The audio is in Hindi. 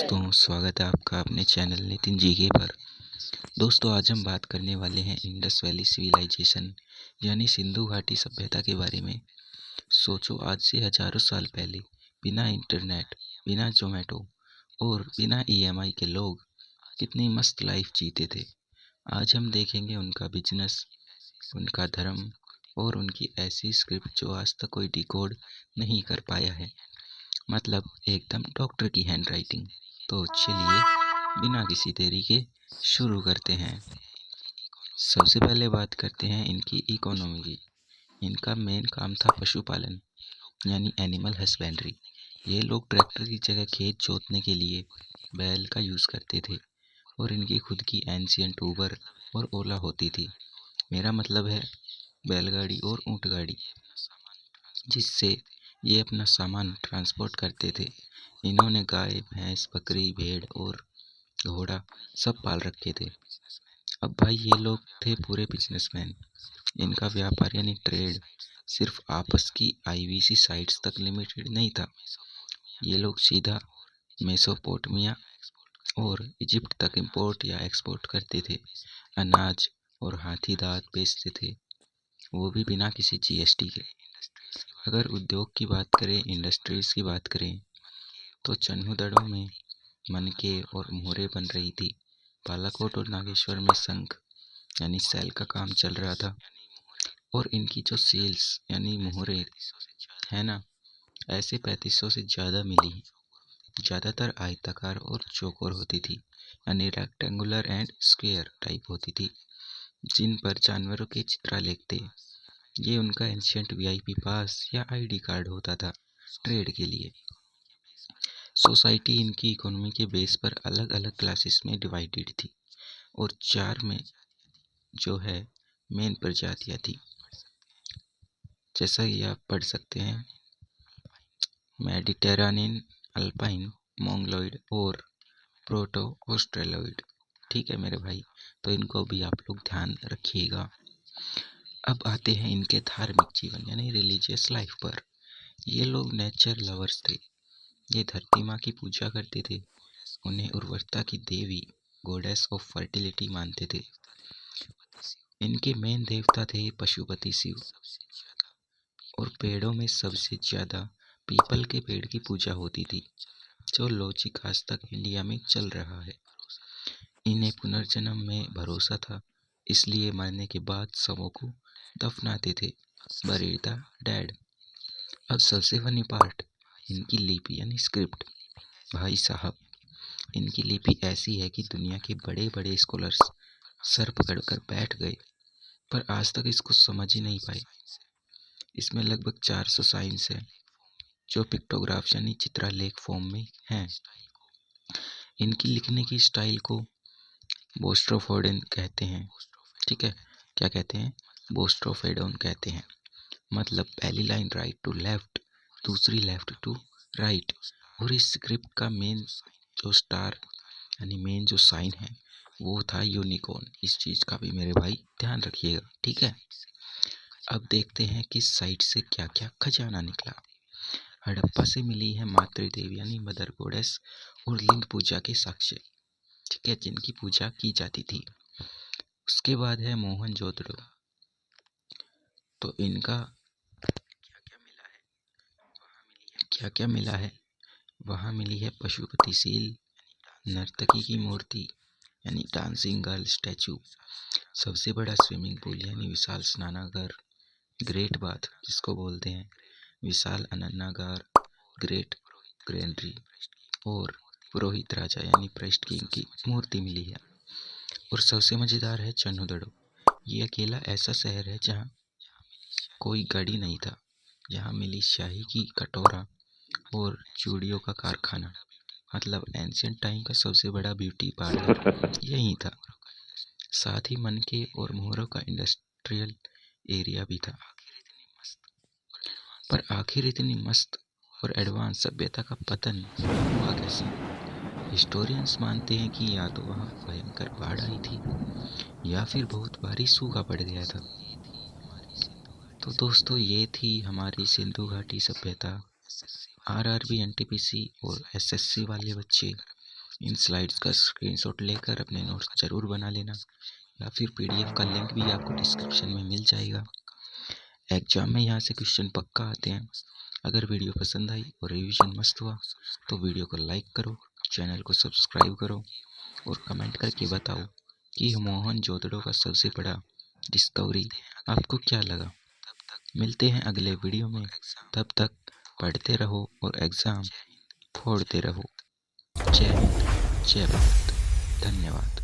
दोस्तों, स्वागत है आपका अपने चैनल नितिन जीके पर। दोस्तों, आज हम बात करने वाले हैं इंडस वैली सिविलाइजेशन यानी सिंधु घाटी सभ्यता के बारे में। सोचो, आज से हजारों साल पहले बिना इंटरनेट, बिना जोमेटो और बिना ईएमआई के लोग कितनी मस्त लाइफ जीते थे। आज हम देखेंगे उनका बिजनेस, उनका धर्म और उनकी ऐसी स्क्रिप्ट जो आज तक कोई डिकोड नहीं कर पाया है। मतलब एकदम डॉक्टर की हैंडराइटिंग। तो चलिए बिना किसी देरी के शुरू करते हैं। सबसे पहले बात करते हैं इनकी इकोनॉमी की। इनका मेन काम था पशुपालन यानी एनिमल हस्बेंड्री। ये लोग ट्रैक्टर की जगह खेत जोतने के लिए बैल का यूज़ करते थे और इनकी खुद की एंशियंट उबर और ओला होती थी। मेरा मतलब है बैलगाड़ी और ऊँट गाड़ी, जिससे ये अपना सामान ट्रांसपोर्ट करते थे। इन्होंने गाय, भैंस, बकरी, भेड़ और घोड़ा सब पाल रखे थे। अब भाई ये लोग थे पूरे बिजनेसमैन। इनका व्यापार यानी ट्रेड सिर्फ आपस की आईवीसी साइट्स तक लिमिटेड नहीं था। ये लोग सीधा मेसोपोटामिया और इजिप्ट तक इंपोर्ट या एक्सपोर्ट करते थे। अनाज और हाथी दांत बेचते थे, वो भी बिना किसी जीएसटी के। अगर उद्योग की बात करें, इंडस्ट्रीज की बात करें, तो चन्हुदड़ों में मनके और मोहरें बन रही थी। बालाकोट और नागेश्वर में शंख यानी सेल का काम चल रहा था। और इनकी जो सेल्स यानी मोहरें है ना, ऐसे 3500 से ज़्यादा मिली। ज़्यादातर आयताकार और चौकोर होती थी, यानी रेक्टेंगुलर एंड स्क्वायर टाइप होती थी, जिन पर जानवरों के चित्रलेख थे। ये उनका एंशियंट वीआईपी पास या आईडी कार्ड होता था ट्रेड के लिए। सोसाइटी इनकी इकोनॉमी के बेस पर अलग अलग क्लासेस में डिवाइडेड थी और 4 में जो है मेन प्रजातियाँ थी, जैसा कि आप पढ़ सकते हैं। मेडिटेरानियन, अल्पाइन, मोंगलोइड और प्रोटो ऑस्ट्रेलोइड। ठीक है मेरे भाई, तो इनको भी आप लोग ध्यान रखिएगा। अब आते हैं इनके धार्मिक जीवन यानी रिलीजियस लाइफ पर। ये लोग नेचर लवर्स थे। ये धरती माँ की पूजा करते थे। उन्हें उर्वरता की देवी, गॉडेस ऑफ फर्टिलिटी मानते थे। इनके मेन देवता थे पशुपति शिव। और पेड़ों में सबसे ज़्यादा पीपल के पेड़ की पूजा होती थी, जो लॉजिक आज तक इंडिया में चल रहा है। इन्हें पुनर्जन्म में भरोसा था, इसलिए मरने के बाद शवों को दफनाते थे, बरी द डेड। अब सबसे फनी पार्ट, इनकी लिपि यानी स्क्रिप्ट। भाई साहब, इनकी लिपि ऐसी है कि दुनिया के बड़े बड़े स्कॉलर्स सर पकड़कर बैठ गए, पर आज तक इसको समझ ही नहीं पाए। इसमें लगभग 400 साइंस है, जो पिक्टोग्राफ्स यानी चित्रलेख फॉर्म में हैं। इनकी लिखने की स्टाइल को बोस्ट्रोफोडेन कहते हैं। ठीक है, क्या कहते हैं? बोस्ट्रोफेडोन कहते हैं। मतलब पहली लाइन राइट टू लेफ्ट, दूसरी लेफ्ट टू राइट। और इस स्क्रिप्ट का मेन जो स्टार यानी मेन जो साइन है वो था यूनिकॉर्न। इस चीज़ का भी मेरे भाई ध्यान रखिएगा, ठीक है। अब देखते हैं कि साइट से क्या क्या खजाना निकला। हड़प्पा से मिली है मातृदेवी यानी मदर गॉडेस और लिंग पूजा के साक्ष्य, ठीक है, जिनकी पूजा की जाती थी। उसके बाद है मोहनजोदड़ो। तो इनका क्या क्या मिला है? वहाँ मिली है पशुपति सील, नर्तकी की मूर्ति यानी डांसिंग गर्ल स्टैचू, सबसे बड़ा स्विमिंग पूल यानी विशाल स्नानागार, ग्रेट बाथ जिसको बोलते हैं, विशाल अनन्नागार, ग्रेट ग्रैंडरी, और पुरोहित राजा यानी प्रेस्ट किंग की मूर्ति मिली है। और सबसे मज़ेदार है चन्हुदड़ो। ये अकेला ऐसा शहर है जहाँ कोई गाड़ी नहीं था, जहाँ मिली शाही की कटोरा और चूड़ियों का कारखाना। मतलब एंशियंट टाइम का सबसे बड़ा ब्यूटी पार्लर यही था। साथ ही मनके और मोहरों का इंडस्ट्रियल एरिया भी था। पर आखिर इतनी मस्त और एडवांस सभ्यता का पतन हुआ कैसे? हिस्टोरियंस मानते हैं कि या तो वहाँ भयंकर बाढ़ आई थी या फिर बहुत भारी सूखा पड़ गया था। तो दोस्तों, ये थी हमारी सिंधु घाटी सभ्यता। आरआरबी, एनटीपीसी और एसएससी वाले बच्चे इन स्लाइड्स का स्क्रीनशॉट लेकर अपने नोट्स ज़रूर बना लेना, या फिर पीडीएफ का लिंक भी आपको डिस्क्रिप्शन में मिल जाएगा। एग्जाम में यहाँ से क्वेश्चन पक्का आते हैं। अगर वीडियो पसंद आई और रिवीजन मस्त हुआ तो वीडियो को लाइक करो, चैनल को सब्सक्राइब करो और कमेंट करके बताओ कि मोहनजोदड़ो का सबसे बड़ा डिस्कवरी आपको क्या लगा। मिलते हैं अगले वीडियो में, तब तक पढ़ते रहो और एग्ज़ाम फोड़ते रहो। जय हिंद, जय भारत, धन्यवाद।